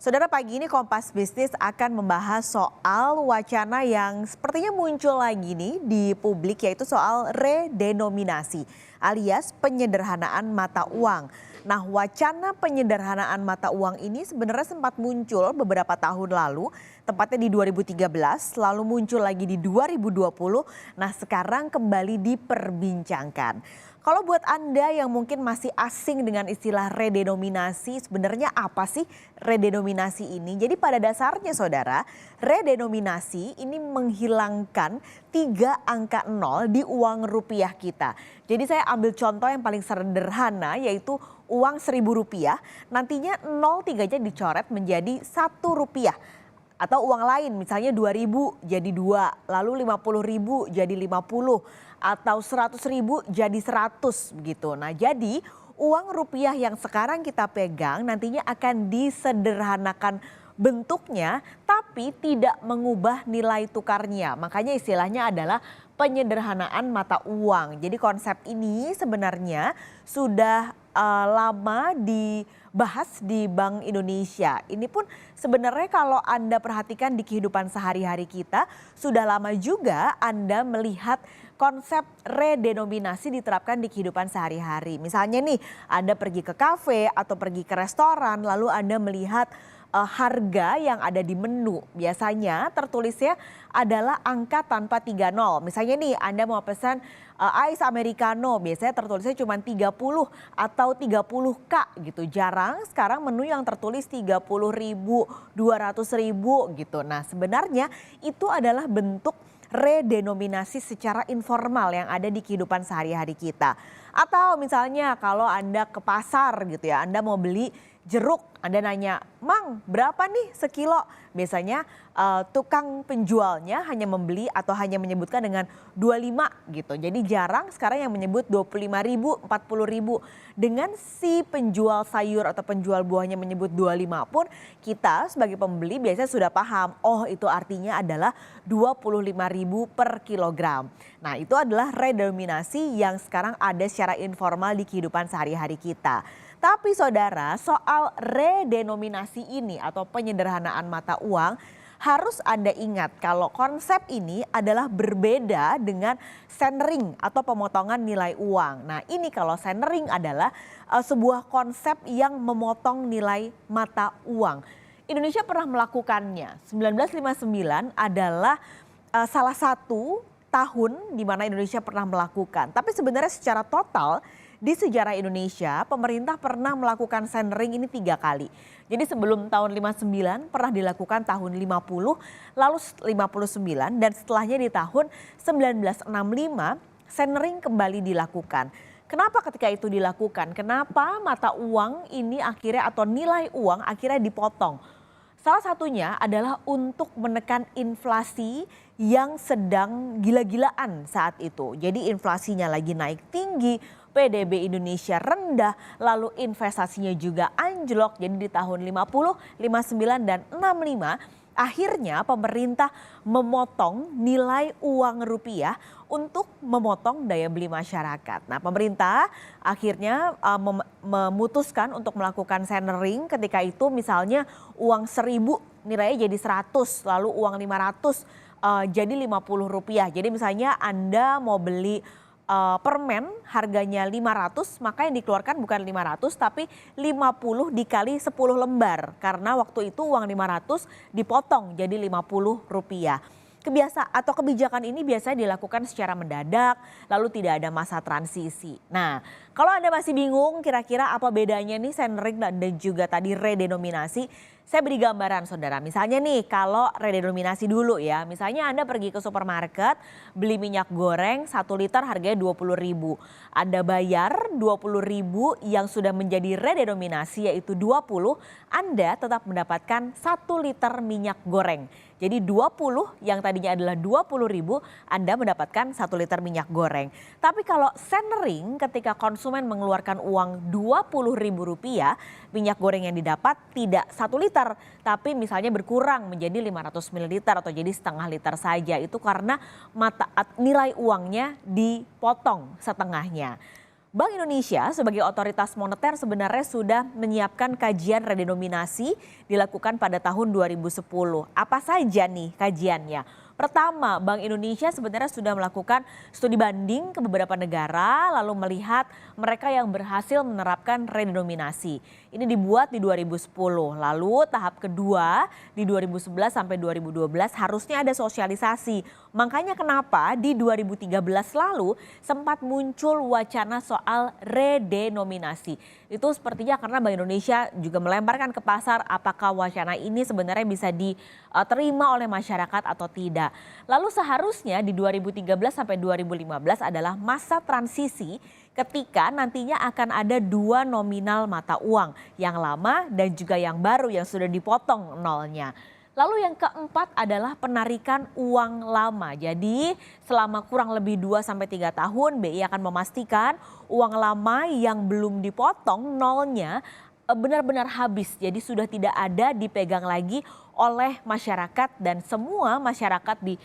Saudara, pagi ini Kompas Bisnis akan membahas soal wacana yang sepertinya muncul lagi nih di publik, yaitu soal redenominasi alias penyederhanaan mata uang. Nah, wacana penyederhanaan mata uang ini sebenarnya sempat muncul beberapa tahun lalu, tepatnya di 2013, lalu muncul lagi di 2020. Nah, sekarang kembali diperbincangkan. Kalau buat Anda yang mungkin masih asing dengan istilah redenominasi, sebenarnya apa sih redenominasi ini? Jadi pada dasarnya saudara, redenominasi ini menghilangkan 3 angka 0 di uang rupiah kita. Jadi saya ambil contoh yang paling sederhana, yaitu uang Rp1.000, nantinya 03-nya dicoret menjadi Rp1. Atau uang lain misalnya 2.000 jadi 2, lalu 50.000 jadi 50, atau 100.000 jadi 100 begitu. Nah, jadi uang rupiah yang sekarang kita pegang nantinya akan disederhanakan bentuknya tapi tidak mengubah nilai tukarnya. Makanya istilahnya adalah penyederhanaan mata uang. Jadi konsep ini sebenarnya sudah lama dibahas di Bank Indonesia. Ini pun sebenarnya kalau Anda perhatikan di kehidupan sehari-hari kita, sudah lama juga Anda melihat konsep redenominasi diterapkan di kehidupan sehari-hari. Misalnya nih, Anda pergi ke kafe atau pergi ke restoran, lalu Anda melihat harga yang ada di menu. Biasanya tertulisnya adalah angka tanpa 30. Misalnya nih, Anda mau pesan ice americano, biasanya tertulisnya cuma 30 atau 30K gitu. Jarang sekarang menu yang tertulis 30.000, 200.000 gitu. Nah, sebenarnya itu adalah bentuk redenominasi secara informal yang ada di kehidupan sehari-hari kita. Atau misalnya kalau Anda ke pasar gitu ya, Anda mau beli jeruk, Anda nanya, "Mang, berapa nih sekilo?" Biasanya tukang penjualnya hanya membeli atau hanya menyebutkan dengan 25 gitu. Jadi jarang sekarang yang menyebut 25.000, 40.000. Dengan si penjual sayur atau penjual buahnya menyebut 25 pun, kita sebagai pembeli biasanya sudah paham, oh itu artinya adalah 25.000 per kilogram. Nah, itu adalah redenominasi yang sekarang ada secara informal di kehidupan sehari-hari kita. Tapi saudara, soal redenominasi ini atau penyederhanaan mata uang, harus Anda ingat kalau konsep ini adalah berbeda dengan centering atau pemotongan nilai uang. Nah, ini kalau centering adalah sebuah konsep yang memotong nilai mata uang. Indonesia pernah melakukannya. 1959 adalah salah satu tahun di mana Indonesia pernah melakukan. Tapi sebenarnya secara total di sejarah Indonesia, pemerintah pernah melakukan centering ini 3 kali. Jadi sebelum tahun 59 pernah dilakukan tahun 50, lalu 59, dan setelahnya di tahun 1965 centering kembali dilakukan. Kenapa ketika itu dilakukan? Kenapa mata uang ini akhirnya atau nilai uang akhirnya dipotong? Salah satunya adalah untuk menekan inflasi yang sedang gila-gilaan saat itu. Jadi inflasinya lagi naik tinggi, PDB Indonesia rendah, lalu investasinya juga anjlok. Jadi di tahun 50, 59 dan 65 akhirnya pemerintah memotong nilai uang rupiah untuk memotong daya beli masyarakat. Nah, pemerintah akhirnya memutuskan untuk melakukan centering ketika itu, misalnya uang 1.000 nilainya jadi 100, lalu uang 500 jadi Rp50. Jadi misalnya Anda mau beli permen harganya 500, maka yang dikeluarkan bukan 500 tapi 50 dikali 10 lembar. Karena waktu itu uang 500 dipotong jadi Rp50. Kebijakan ini biasanya dilakukan secara mendadak, lalu tidak ada masa transisi. Nah, kalau Anda masih bingung kira-kira apa bedanya nih centering dan juga tadi redenominasi, saya beri gambaran saudara. Misalnya nih, kalau redenominasi dulu ya, misalnya Anda pergi ke supermarket beli minyak goreng 1 liter harganya 20.000. Anda bayar 20.000 yang sudah menjadi redenominasi yaitu 20, Anda tetap mendapatkan 1 liter minyak goreng. Jadi 20 yang tadinya adalah 20.000, Anda mendapatkan 1 liter minyak goreng. Tapi kalau centering ketika konsumen mengeluarkan uang Rp20.000, minyak goreng yang didapat tidak 1 liter, tapi misalnya berkurang menjadi 500 ml atau jadi setengah liter saja. Itu karena nilai uangnya dipotong setengahnya. Bank Indonesia sebagai otoritas moneter sebenarnya sudah menyiapkan kajian redenominasi dilakukan pada tahun 2010. Apa saja nih kajiannya? Pertama, Bank Indonesia sebenarnya sudah melakukan studi banding ke beberapa negara lalu melihat mereka yang berhasil menerapkan redenominasi. Ini dibuat di 2010. Lalu tahap kedua di 2011 sampai 2012 harusnya ada sosialisasi. Makanya kenapa di 2013 lalu sempat muncul wacana soal redenominasi. Itu sepertinya karena Bank Indonesia juga melemparkan ke pasar apakah wacana ini sebenarnya bisa diterima oleh masyarakat atau tidak. Lalu seharusnya di 2013 sampai 2015 adalah masa transisi ketika nantinya akan ada dua nominal mata uang, yang lama dan juga yang baru yang sudah dipotong nolnya. Lalu yang keempat adalah penarikan uang lama. Jadi selama kurang lebih 2 sampai 3 tahun BI akan memastikan uang lama yang belum dipotong nolnya benar-benar habis. Jadi sudah tidak ada dipegang lagi oleh masyarakat dan semua masyarakat di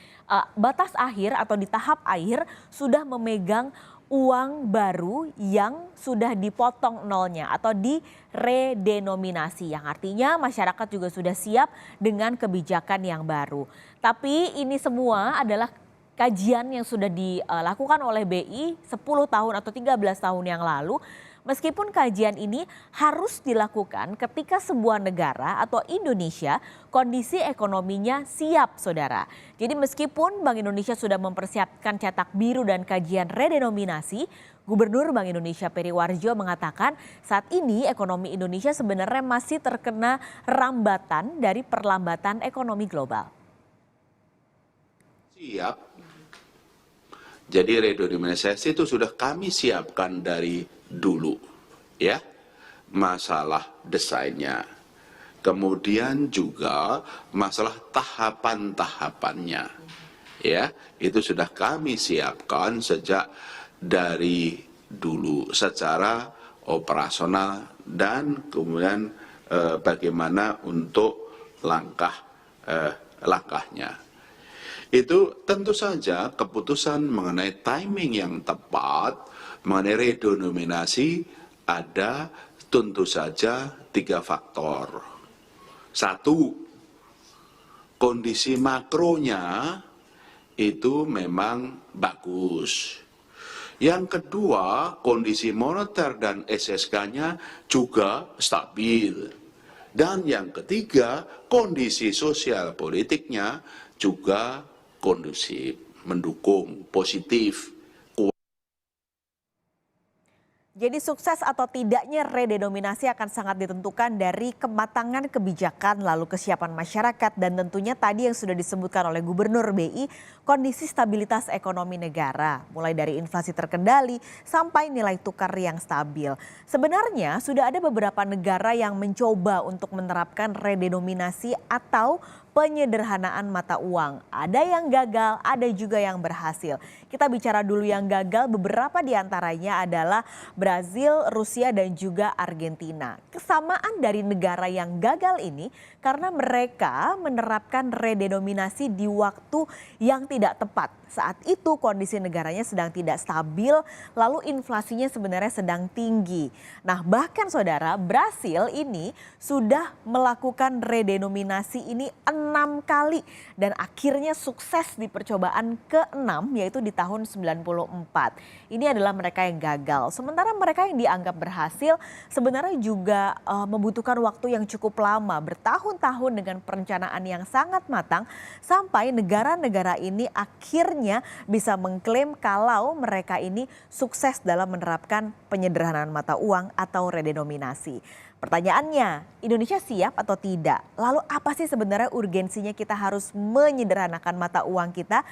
batas akhir atau di tahap akhir sudah memegang uang baru yang sudah dipotong nolnya atau diredenominasi, yang artinya masyarakat juga sudah siap dengan kebijakan yang baru. Tapi ini semua adalah kajian yang sudah dilakukan oleh BI 10 tahun atau 13 tahun yang lalu. Meskipun kajian ini harus dilakukan ketika sebuah negara atau Indonesia kondisi ekonominya siap, saudara. Jadi meskipun Bank Indonesia sudah mempersiapkan cetak biru dan kajian redenominasi, Gubernur Bank Indonesia Peri Warjio mengatakan saat ini ekonomi Indonesia sebenarnya masih terkena rambatan dari perlambatan ekonomi global. Siap. Jadi redenominasi itu sudah kami siapkan dari dulu, ya, masalah desainnya, kemudian juga masalah tahapan-tahapannya, ya, itu sudah kami siapkan sejak dari dulu secara operasional dan kemudian bagaimana untuk langkahnya. Itu tentu saja keputusan mengenai timing yang tepat mengenai redenominasi ada tentu saja 3 faktor. 1, kondisi makronya itu memang bagus. Yang kedua, kondisi moneter dan SSK-nya juga stabil. Dan yang ketiga, kondisi sosial politiknya juga kondusif, mendukung, positif. Jadi sukses atau tidaknya redenominasi akan sangat ditentukan dari kematangan kebijakan lalu kesiapan masyarakat dan tentunya tadi yang sudah disebutkan oleh Gubernur BI kondisi stabilitas ekonomi negara mulai dari inflasi terkendali sampai nilai tukar yang stabil. Sebenarnya sudah ada beberapa negara yang mencoba untuk menerapkan redenominasi atau penyederhanaan mata uang. Ada yang gagal, ada juga yang berhasil. Kita bicara dulu yang gagal, beberapa diantaranya adalah Brazil, Rusia dan juga Argentina. Kesamaan dari negara yang gagal ini karena mereka menerapkan redenominasi di waktu yang tidak tepat. Saat itu kondisi negaranya sedang tidak stabil, lalu inflasinya sebenarnya sedang tinggi. Nah bahkan saudara, Brasil ini sudah melakukan redenominasi ini 6 kali dan akhirnya sukses di percobaan ke-6 yaitu di tahun 94. Ini adalah mereka yang gagal. Sementara mereka yang dianggap berhasil sebenarnya juga membutuhkan waktu yang cukup lama, bertahun-tahun dengan perencanaan yang sangat matang sampai negara-negara ini akhirnya bisa mengklaim kalau mereka ini sukses dalam menerapkan penyederhanaan mata uang atau redenominasi. Pertanyaannya, Indonesia siap atau tidak? Lalu apa sih sebenarnya urgensinya kita harus menyederhanakan mata uang kita?